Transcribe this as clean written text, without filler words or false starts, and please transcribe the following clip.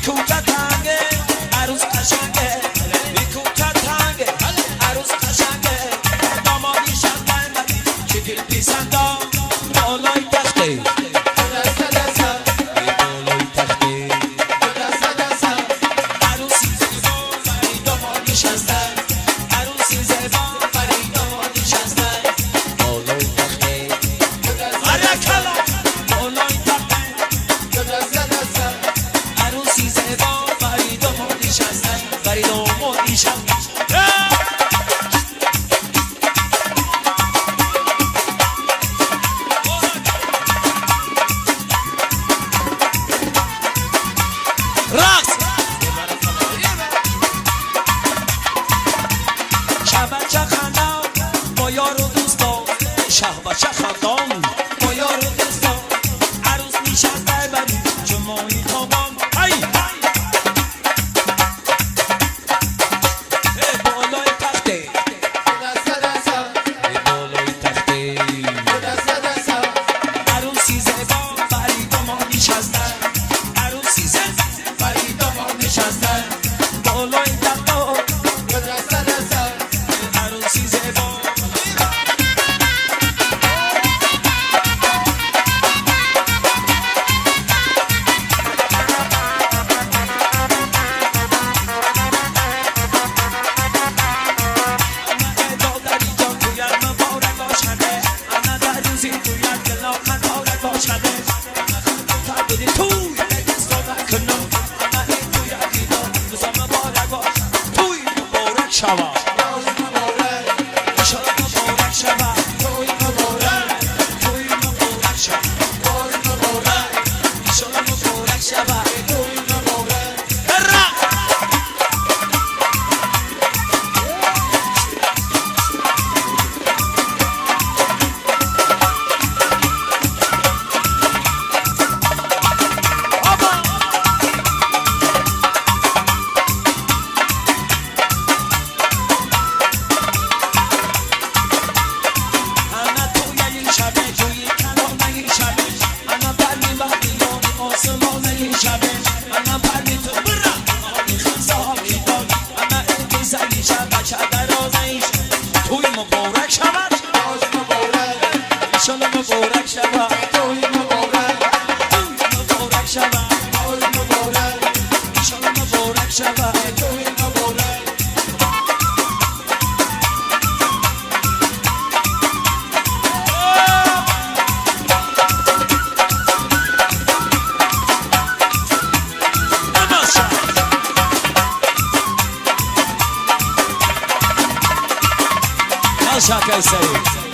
کوکه تنگه عروس قشنگه بی کوکه تنگه عروس قشنگه دامادی شنگه که دل پیسنده بالای تخته رقص شهبچه خندان با یار و دوستان شهبچه خندان با یار و دوستان عروس نشسته بر جمعی خوابان بالای تخته بالای تخته عروسی زبان فرید ما نشسته عروسی زبان فرید ما نشسته بالای تخته عروسی زبان شوا شوا مبارک شوا توی مبارک توی مبارک شوا توی مبارک شوا مبارک شوا توی مبارک هرا توی مبارک شود ایشالا مبارک شود توی مبارک مبارک شود توی مبارک ایشالا مبارک شود توی مبارک شاكر سعيد